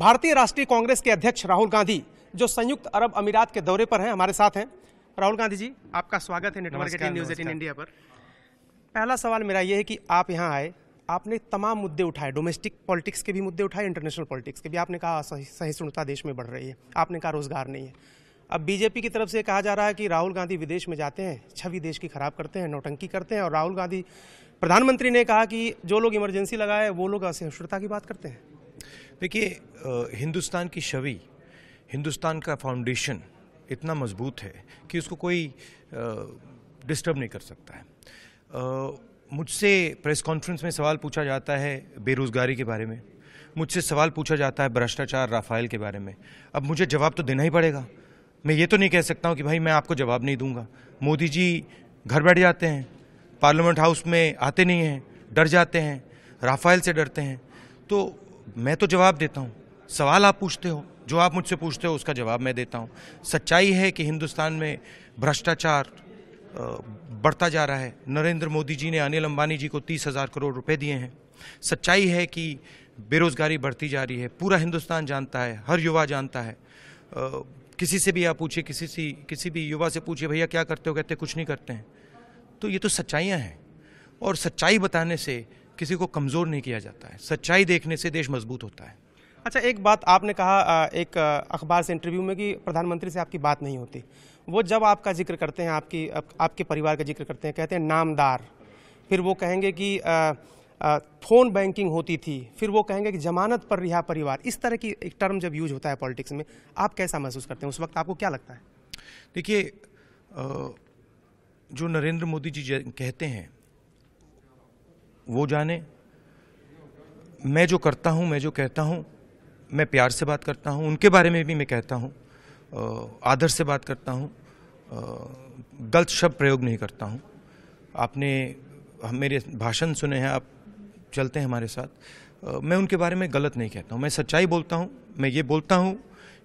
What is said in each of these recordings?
भारतीय राष्ट्रीय कांग्रेस के अध्यक्ष राहुल गांधी जो संयुक्त अरब अमीरात के दौरे पर हैं, हमारे साथ हैं। राहुल गांधी जी, आपका स्वागत है नेटवर्क 18 न्यूज़ 18 इंडिया पर। पहला सवाल मेरा ये है कि आप यहाँ आए, आपने तमाम मुद्दे उठाए, डोमेस्टिक पॉलिटिक्स के भी मुद्दे उठाए, इंटरनेशनल पॉलिटिक्स के भी। आपने कहा सहिष्णुता देश में बढ़ रही है, आपने कहा रोजगार नहीं है। अब बीजेपी की तरफ से कहा जा रहा है कि राहुल गांधी विदेश में जाते हैं, छवि देश की खराब करते हैं, नौटंकी करते हैं, और राहुल गांधी प्रधानमंत्री ने कहा कि जो लोग इमरजेंसी लगाए वो लोग असहिष्णुता की बात करते हैं। देखिए, हिंदुस्तान की छवि, हिंदुस्तान का फाउंडेशन इतना मजबूत है कि उसको कोई डिस्टर्ब नहीं कर सकता है। मुझसे प्रेस कॉन्फ्रेंस में सवाल पूछा जाता है बेरोज़गारी के बारे में, मुझसे सवाल पूछा जाता है भ्रष्टाचार, राफेल के बारे में। अब मुझे जवाब तो देना ही पड़ेगा। मैं ये तो नहीं कह सकता हूँ कि भाई मैं आपको जवाब नहीं दूंगा। मोदी जी घर बैठ जाते हैं, पार्लियामेंट हाउस में आते नहीं हैं, डर जाते हैं, राफेल से डरते हैं। तो मैं तो जवाब देता हूँ। सवाल आप पूछते हो, जो आप मुझसे पूछते हो उसका जवाब मैं देता हूँ। सच्चाई है कि हिंदुस्तान में भ्रष्टाचार बढ़ता जा रहा है। नरेंद्र मोदी जी ने अनिल अंबानी जी को 30,000 करोड़ रुपए दिए हैं। सच्चाई है कि बेरोजगारी बढ़ती जा रही है। पूरा हिंदुस्तान जानता है, हर युवा जानता है। किसी से भी आप पूछिए, किसी भी युवा से पूछिए, भैया क्या करते हो, कहते कुछ नहीं करते हैं। तो ये तो सच्चाइयाँ हैं, और सच्चाई बताने से किसी को कमज़ोर नहीं किया जाता है। सच्चाई देखने से देश मजबूत होता है। अच्छा, एक बात आपने कहा एक अखबार से इंटरव्यू में कि प्रधानमंत्री से आपकी बात नहीं होती। वो जब आपका जिक्र करते हैं, आपके परिवार का जिक्र करते हैं, कहते हैं नामदार, फिर वो कहेंगे कि फ़ोन बैंकिंग होती थी, फिर वो कहेंगे कि जमानत पर रिहा परिवार। इस तरह की एक टर्म जब यूज होता है पॉलिटिक्स में, आप कैसा महसूस करते हैं उस वक्त? आपको क्या लगता है? देखिए, जो नरेंद्र मोदी जी कहते हैं वो जाने। मैं जो करता हूँ, मैं जो कहता हूँ, मैं प्यार से बात करता हूँ। उनके बारे में भी मैं कहता हूँ, आदर से बात करता हूँ, गलत शब्द प्रयोग नहीं करता हूँ। आपने मेरे भाषण सुने हैं, आप चलते हैं हमारे साथ। मैं उनके बारे में गलत नहीं कहता हूँ, मैं सच्चाई बोलता हूँ। मैं ये बोलता हूँ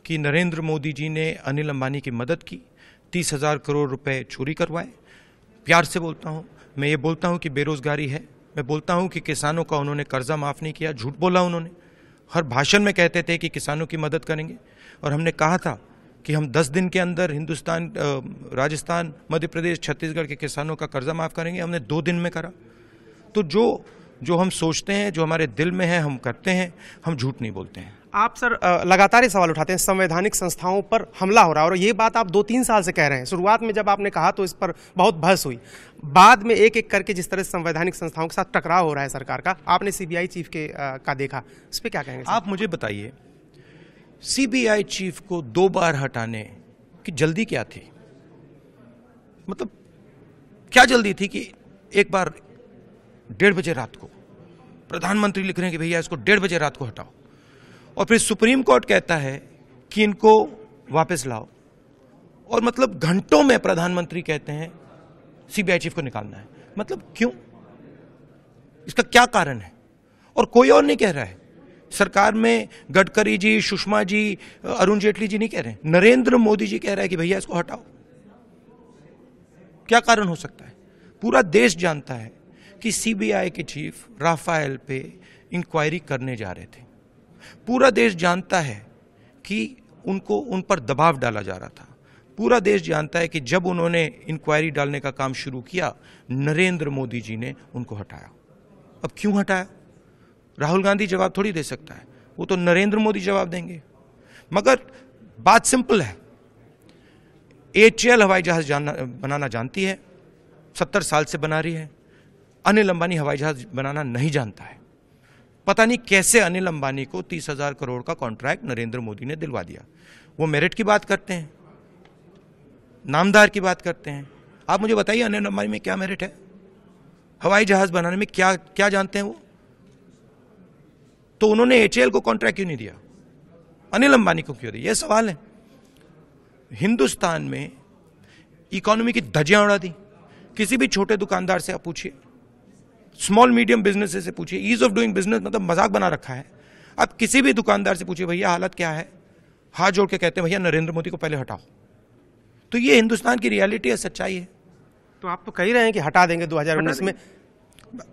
कि नरेंद्र मोदी जी ने अनिल अंबानी की मदद की, 30,000 करोड़ रुपए चोरी करवाए। प्यार से बोलता हूँ। मैं ये बोलता हूँ कि बेरोजगारी है। मैं बोलता हूँ कि किसानों का उन्होंने कर्जा माफ़ नहीं किया, झूठ बोला उन्होंने। हर भाषण में कहते थे कि किसानों की मदद करेंगे, और हमने कहा था कि हम 10 दिन के अंदर हिंदुस्तान, राजस्थान, मध्य प्रदेश, छत्तीसगढ़ के किसानों का कर्जा माफ़ करेंगे। हमने 2 दिन में करा। तो जो हम सोचते हैं, जो हमारे दिल में है, हम करते हैं। हम झूठ नहीं बोलते हैं। आप सर लगातार ये सवाल उठाते हैं, संवैधानिक संस्थाओं पर हमला हो रहा है, और ये बात आप 2-3 साल से कह रहे हैं। शुरुआत में जब आपने कहा तो इस पर बहुत बहस हुई, बाद में एक एक करके जिस तरह से संवैधानिक संस्थाओं के साथ टकराव हो रहा है सरकार का, आपने सीबीआई चीफ का देखा, इस पर क्या कहेंगे? आप मुझे बताइए, सीबीआई चीफ को 2 बार हटाने की जल्दी क्या थी? मतलब क्या जल्दी थी कि एक बार 1:30 बजे रात को प्रधानमंत्री लिख रहे हैं कि भैया इसको 1:30 बजे रात को हटाओ, और फिर सुप्रीम कोर्ट कहता है कि इनको वापस लाओ, और मतलब घंटों में प्रधानमंत्री कहते हैं सीबीआई चीफ को निकालना है। मतलब क्यों? इसका क्या कारण है? और कोई और नहीं कह रहा है। सरकार में गडकरी जी, सुषमा जी, अरुण जेटली जी नहीं कह रहे हैं, नरेंद्र मोदी जी कह रहे हैं कि भैया इसको हटाओ। क्या कारण हो सकता है? पूरा देश जानता है कि सीबीआई के चीफ राफेल पे इंक्वायरी करने जा रहे थे। पूरा देश जानता है कि उन पर दबाव डाला जा रहा था। पूरा देश जानता है कि जब उन्होंने इंक्वायरी डालने का काम शुरू किया, नरेंद्र मोदी जी ने उनको हटाया। अब क्यों हटाया? राहुल गांधी जवाब थोड़ी दे सकता है, वो तो नरेंद्र मोदी जवाब देंगे। मगर बात सिंपल है। एचएएल हवाई जहाज बनाना जानती है, 70 साल से बना रही है। अनिल अंबानी हवाई जहाज बनाना नहीं जानता है। पता नहीं कैसे अनिल अंबानी को 30,000 करोड़ का कॉन्ट्रैक्ट नरेंद्र मोदी ने दिलवा दिया। वो मेरिट की बात करते हैं, नामदार की बात करते हैं। आप मुझे बताइए, अनिल अंबानी में क्या मेरिट है? हवाई जहाज बनाने में क्या जानते हैं वो? तो उन्होंने एचएएल को कॉन्ट्रैक्ट क्यों नहीं दिया? अनिल अंबानी को क्यों दिया? यह सवाल है। हिंदुस्तान में इकोनॉमी की धज्जियां उड़ा दी। किसी भी छोटे दुकानदार से आप पूछिए, स्मॉल मीडियम बिजनेस से पूछिए, ईज ऑफ डूइंग बिजनेस मतलब मजाक बना रखा है। आप किसी भी दुकानदार से पूछिए, भैया हालत क्या है, हाथ जोड़ के कहते हैं भैया नरेंद्र मोदी को पहले हटाओ। तो ये हिंदुस्तान की रियलिटी है, सच्चाई है। तो आप तो कह ही रहे हैं कि हटा देंगे 2019 में।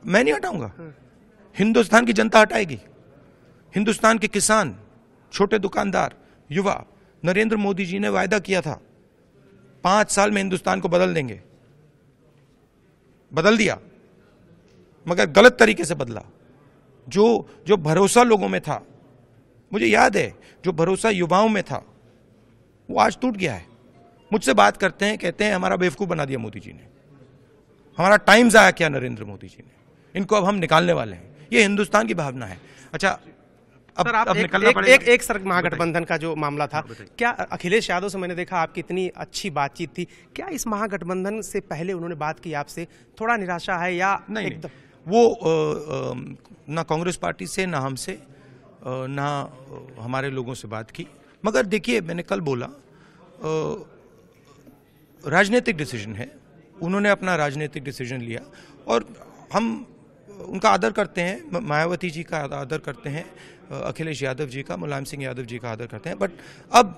मैं नहीं हटाऊंगा, हिंदुस्तान की जनता हटाएगी। हिंदुस्तान के किसान छोटे दुकानदार, युवा। नरेंद्र मोदी जी ने वायदा किया था 5 साल में हिंदुस्तान को बदल देंगे, बदल दिया, मगर गलत तरीके से बदला। जो भरोसा लोगों में था, मुझे याद है, जो भरोसा युवाओं में था, वो आज टूट गया है। मुझसे बात करते हैं, कहते हैं हमारा बेवकूफ बना दिया मोदी जी ने, हमारा टाइम जाया किया नरेंद्र मोदी जी ने, इनको अब हम निकालने वाले हैं। ये हिंदुस्तान की भावना है। अच्छा, सर, आप निकलना पड़ेगा। एक सर महागठबंधन का जो मामला था, क्या अखिलेश यादव से मैंने देखा आपकी इतनी अच्छी बातचीत थी, क्या इस महागठबंधन से पहले उन्होंने बात की आपसे? थोड़ा निराशा है या नहीं, एकदम? वो ना कांग्रेस पार्टी से, ना हमसे, ना हमारे लोगों से बात की। मगर देखिए, मैंने कल बोला, राजनीतिक डिसीजन है, उन्होंने अपना राजनीतिक डिसीजन लिया और हम उनका आदर करते हैं, मायावती जी का आदर करते हैं, अखिलेश यादव जी का, मुलायम सिंह यादव जी का आदर करते हैं। बट अब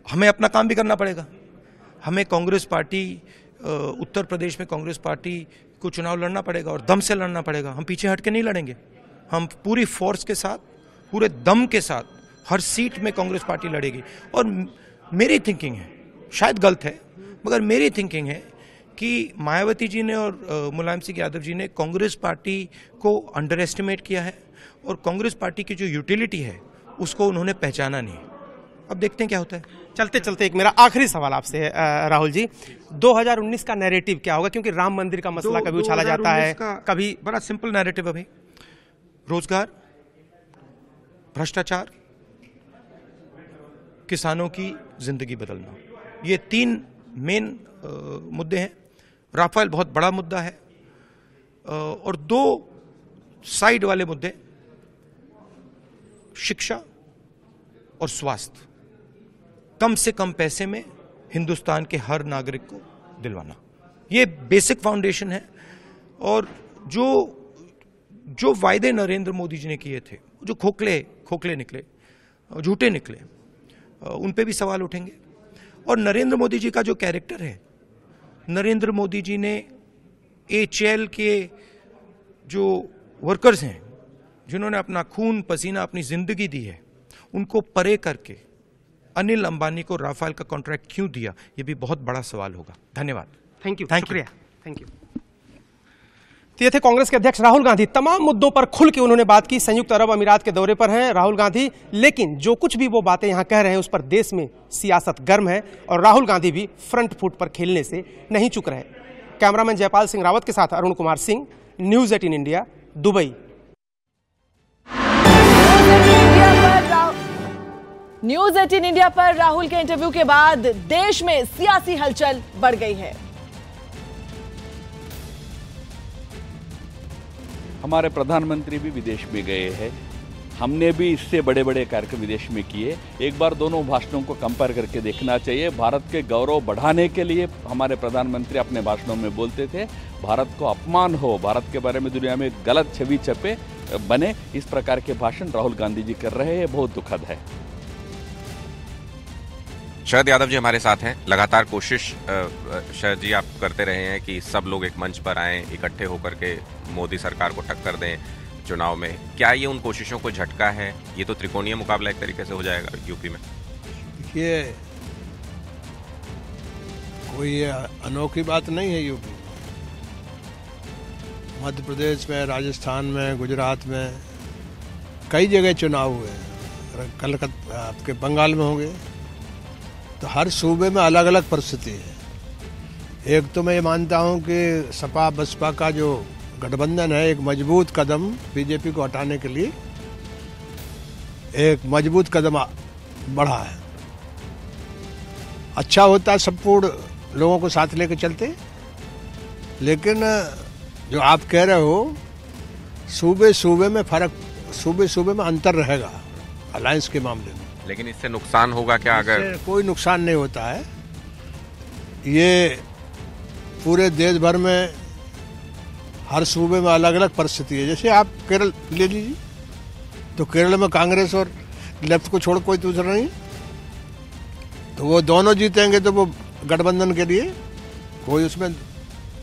हमें अपना काम भी करना पड़ेगा। हमें कांग्रेस पार्टी, उत्तर प्रदेश में कांग्रेस पार्टी को चुनाव लड़ना पड़ेगा और दम से लड़ना पड़ेगा। हम पीछे हट के नहीं लड़ेंगे, हम पूरी फोर्स के साथ, पूरे दम के साथ हर सीट में कांग्रेस पार्टी लड़ेगी। और मेरी थिंकिंग है, शायद गलत है, मगर मेरी थिंकिंग है कि मायावती जी ने और मुलायम सिंह यादव जी ने कांग्रेस पार्टी को अंडर एस्टिमेट किया है और कांग्रेस पार्टी की जो यूटिलिटी है उसको उन्होंने पहचाना नहीं। अब देखते हैं क्या होता है। चलते चलते एक मेरा आखिरी सवाल आपसे है राहुल जी, 2019 का नैरेटिव क्या होगा? क्योंकि राम मंदिर का मसला कभी उछाला जाता है, कभी बड़ा सिंपल नैरेटिव अभी, रोजगार, भ्रष्टाचार, किसानों की जिंदगी बदलना, ये 3 मेन मुद्दे हैं। राफेल बहुत बड़ा मुद्दा है और 2 साइड वाले मुद्दे, शिक्षा और स्वास्थ्य, कम से कम पैसे में हिंदुस्तान के हर नागरिक को दिलवाना, ये बेसिक फाउंडेशन है। और जो वायदे नरेंद्र मोदी जी ने किए थे, जो खोखले निकले, झूठे निकले, उन पे भी सवाल उठेंगे। और नरेंद्र मोदी जी का जो कैरेक्टर है, नरेंद्र मोदी जी ने HAL के जो वर्कर्स हैं, जिन्होंने अपना खून पसीना, अपनी जिंदगी दी है, उनको परे करके अनिल अंबानी को राफेल का कॉन्ट्रैक्ट क्यों दिया, ये भी बहुत बड़ा सवाल होगा। धन्यवाद। थैंक यू, शुक्रिया, थैंक यू। तो ये थे कांग्रेस के अध्यक्ष राहुल गांधी। तमाम मुद्दों पर खुल के उन्होंने बात की। संयुक्त अरब अमीरात के दौरे पर हैं राहुल गांधी, लेकिन जो कुछ भी वो बातें यहां कह रहे हैं उस पर देश में सियासत गर्म है और राहुल गांधी भी फ्रंट फुट पर खेलने से नहीं चूक रहे। कैमरामैन जयपाल सिंह रावत के साथ Arun Kumar Singh, news 18 India, Dubai. News 18 India पर राहुल के इंटरव्यू के बाद देश में सियासी हलचल बढ़ गई है। हमारे प्रधानमंत्री भी विदेश में गए हैं, हमने भी इससे बड़े बड़े कार्यक्रम विदेश में किए। एक बार दोनों भाषणों को कंपेयर करके देखना चाहिए। भारत के गौरव बढ़ाने के लिए हमारे प्रधानमंत्री अपने भाषणों में बोलते थे, भारत को अपमान हो, भारत के बारे में दुनिया में गलत छवि छपे बने, इस प्रकार के भाषण राहुल गांधी जी कर रहे हैं, बहुत दुखद है। शरद यादव जी हमारे साथ हैं। लगातार कोशिश शरद जी आप करते रहे हैं कि सब लोग एक मंच पर आएं, इकट्ठे होकर के मोदी सरकार को टक्कर दें चुनाव में। क्या ये उन कोशिशों को झटका है? ये तो त्रिकोणीय मुकाबला एक तरीके से हो जाएगा यूपी में। देखिए, कोई अनोखी बात नहीं है। यूपी, मध्य प्रदेश में, राजस्थान में, गुजरात में कई जगह चुनाव हुए। कलकत्ता, आपके बंगाल में होंगे, तो हर सूबे में अलग अलग परिस्थिति है। एक तो मैं ये मानता हूँ कि सपा बसपा का जो गठबंधन है, एक मजबूत कदम बीजेपी को हटाने के लिए एक मजबूत कदम बढ़ा है। अच्छा होता सब पूर्ण लोगों को साथ लेकर चलते, लेकिन जो आप कह रहे हो, सूबे सूबे में फर्क, सूबे सूबे में अंतर रहेगा अलायंस के मामले में। लेकिन इससे नुकसान होगा क्या? अगर कोई नुकसान नहीं होता है। ये पूरे देश भर में हर सूबे में अलग अलग परिस्थिति है। जैसे आप केरल ले लीजिए, तो केरल में कांग्रेस और लेफ्ट को छोड़ कोई दूसरा नहीं, तो वो दोनों जीतेंगे, तो वो गठबंधन के लिए कोई उसमें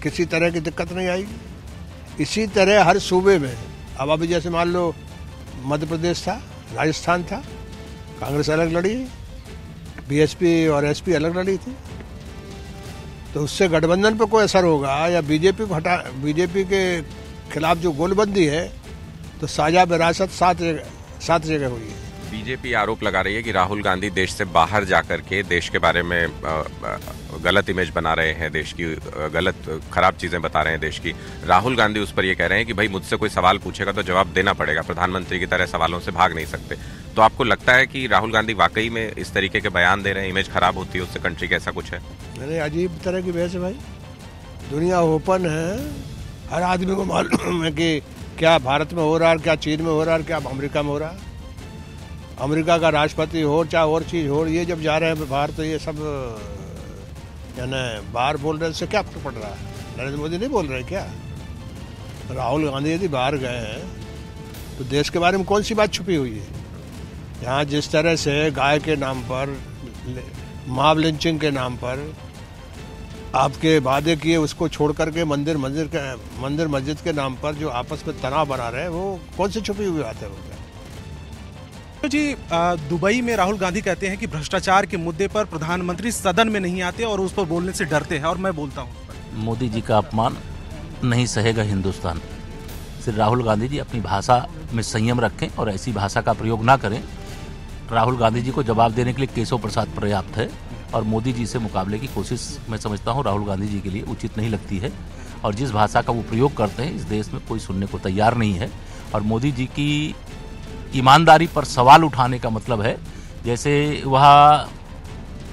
किसी तरह की दिक्कत नहीं आएगी। इसी तरह हर सूबे में, अब अभी जैसे मान लो मध्य प्रदेश था, राजस्थान था, कांग्रेस अलग लड़ी, बीएसपी और एसपी अलग लड़ी थी। तो उससे गठबंधन पर कोई असर होगा या बीजेपी को हटा, बीजेपी के खिलाफ जो गोलबंदी है तो साझा विरासत 7 जगह हुई है। बीजेपी आरोप लगा रही है कि राहुल गांधी देश से बाहर जाकर के देश के बारे में गलत इमेज बना रहे हैं, देश की गलत खराब चीजें बता रहे हैं देश की। राहुल गांधी उस पर ये कह रहे हैं कि भाई मुझसे कोई सवाल पूछेगा तो जवाब देना पड़ेगा, प्रधानमंत्री की तरह सवालों से भाग नहीं सकते। तो आपको लगता है कि राहुल गांधी वाकई में इस तरीके के बयान दे रहे हैं, इमेज खराब होती है उससे कंट्री का, ऐसा कुछ है? अरे अजीब तरह की बहस है भाई। दुनिया ओपन है, हर आदमी को मालूम है कि क्या भारत में हो रहा है, क्या चीन में हो रहा है, क्या अमेरिका में हो रहा है। अमेरिका का राष्ट्रपति हो चाहे और चीज़ हो, ये जब जा रहे हैं बाहर तो ये सब यानी बाहर बोल रहे हैं, इससे क्या फर्क पड़ रहा है? नरेंद्र मोदी नहीं बोल रहे क्या? राहुल गांधी यदि बाहर गए हैं तो देश के बारे में कौन सी बात छुपी हुई है? यहाँ जिस तरह से गाय के नाम पर, मॉब लिंचिंग के नाम पर आपके वादे किए उसको छोड़ करके मंदिर मस्जिद के नाम पर जो आपस में तनाव बना रहे हैं, वो कौन सी छुपी हुई बात है? तो जी दुबई में राहुल गांधी कहते हैं कि भ्रष्टाचार के मुद्दे पर प्रधानमंत्री सदन में नहीं आते और उस पर बोलने से डरते हैं, और मैं बोलता हूं। मोदी जी का अपमान नहीं सहेगा हिंदुस्तान। श्री राहुल गांधी जी अपनी भाषा में संयम रखें और ऐसी भाषा का प्रयोग ना करें। राहुल गांधी जी को जवाब देने के लिए केशव प्रसाद पर्याप्त है, और मोदी जी से मुकाबले की कोशिश मैं समझता हूं राहुल गांधी जी के लिए उचित नहीं लगती है। और जिस भाषा का वो प्रयोग करते हैं इस देश में कोई सुनने को तैयार नहीं है। और मोदी जी की ईमानदारी पर सवाल उठाने का मतलब है जैसे वह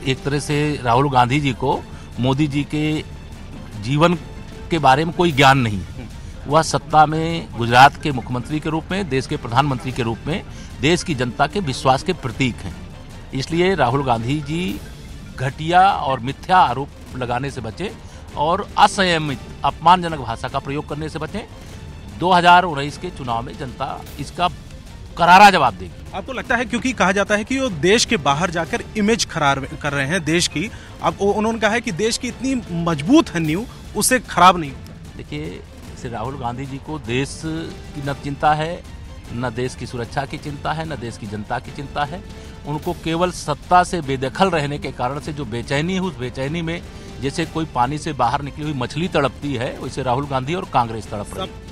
एक तरह से राहुल गांधी जी को मोदी जी के जीवन के बारे में कोई ज्ञान नहीं है। वह सत्ता में गुजरात के मुख्यमंत्री के रूप में, देश के प्रधानमंत्री के रूप में देश की जनता के विश्वास के प्रतीक हैं। इसलिए राहुल गांधी जी घटिया और मिथ्या आरोप लगाने से बचें और असंयमित अपमानजनक भाषा का प्रयोग करने से बचें। 2019 के चुनाव में जनता इसका करारा जवाब देगी। आपको लगता है, क्योंकि कहा जाता है कि वो देश के बाहर जाकर इमेज खराब कर रहे हैं देश की, अब उन्होंने कहा है कि देश की इतनी मजबूत है नींव, उसे खराब नहीं होता। देखिए, श्री राहुल गांधी जी को देश की न चिंता है, न देश की सुरक्षा की चिंता है, न देश की जनता की चिंता है। उनको केवल सत्ता से बेदखल रहने के कारण से जो बेचैनी है, उस बेचैनी में जैसे कोई पानी से बाहर निकली हुई मछली तड़पती है, वैसे राहुल गांधी और कांग्रेस तड़प रही है।